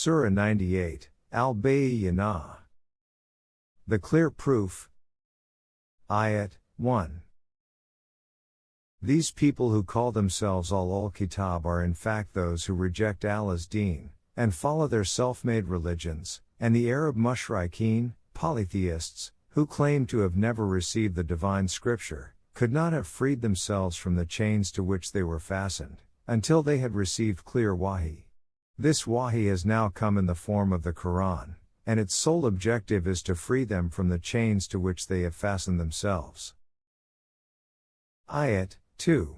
Surah 98, Al-Baiyyinah. The Clear Proof. Ayat 1. These people who call themselves Al-Kitab are in fact those who reject Allah's deen, and follow their self-made religions, and the Arab mushrikeen, polytheists, who claim to have never received the divine scripture, could not have freed themselves from the chains to which they were fastened, until they had received clear wahi. This wahi has now come in the form of the Qur'an, and its sole objective is to free them from the chains to which they have fastened themselves. Ayat 2.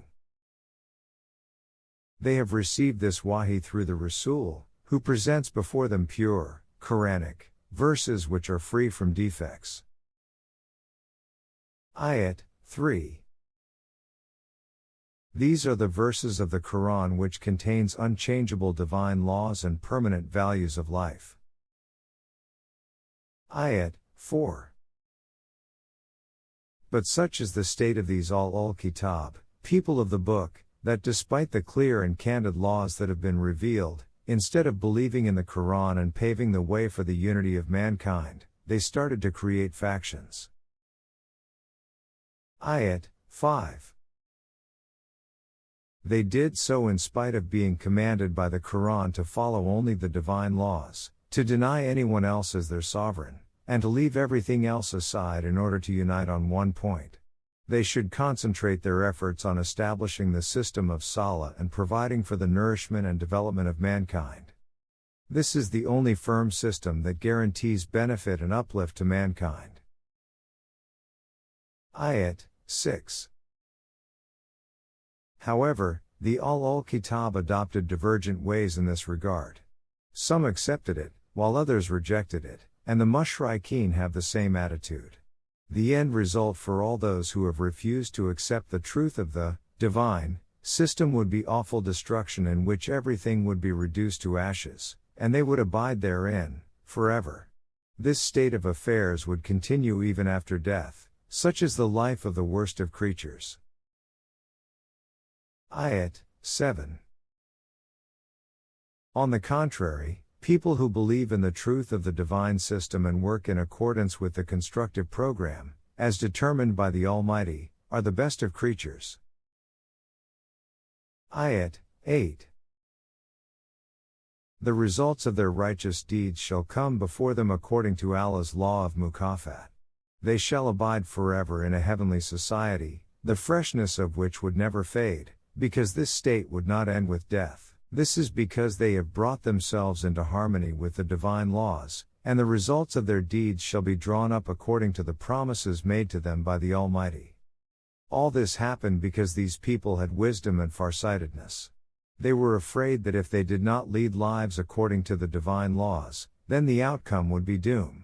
They have received this wahi through the Rasul, who presents before them pure, Quranic, verses which are free from defects. Ayat 3. These are the verses of the Quran which contains unchangeable divine laws and permanent values of life. Ayat 4. But such is the state of these Al-Kitab, people of the book, that despite the clear and candid laws that have been revealed, instead of believing in the Quran and paving the way for the unity of mankind, they started to create factions. Ayat 5. They did so in spite of being commanded by the Quran to follow only the divine laws, to deny anyone else as their sovereign, and to leave everything else aside in order to unite on one point. They should concentrate their efforts on establishing the system of Salah and providing for the nourishment and development of mankind. This is the only firm system that guarantees benefit and uplift to mankind. Ayat 6. However, the Al-Kitab adopted divergent ways in this regard. Some accepted it, while others rejected it, and the mushrikeen have the same attitude. The end result for all those who have refused to accept the truth of the divine system would be awful destruction in which everything would be reduced to ashes, and they would abide therein forever. This state of affairs would continue even after death, such is the life of the worst of creatures. Ayat 7. On the contrary, people who believe in the truth of the divine system and work in accordance with the constructive program, as determined by the Almighty, are the best of creatures. Ayat 8. The results of their righteous deeds shall come before them according to Allah's law of mukafat. They shall abide forever in a heavenly society, the freshness of which would never fade, because this state would not end with death. This is because they have brought themselves into harmony with the divine laws, and the results of their deeds shall be drawn up according to the promises made to them by the Almighty. All this happened because these people had wisdom and farsightedness. They were afraid that if they did not lead lives according to the divine laws, then the outcome would be doom.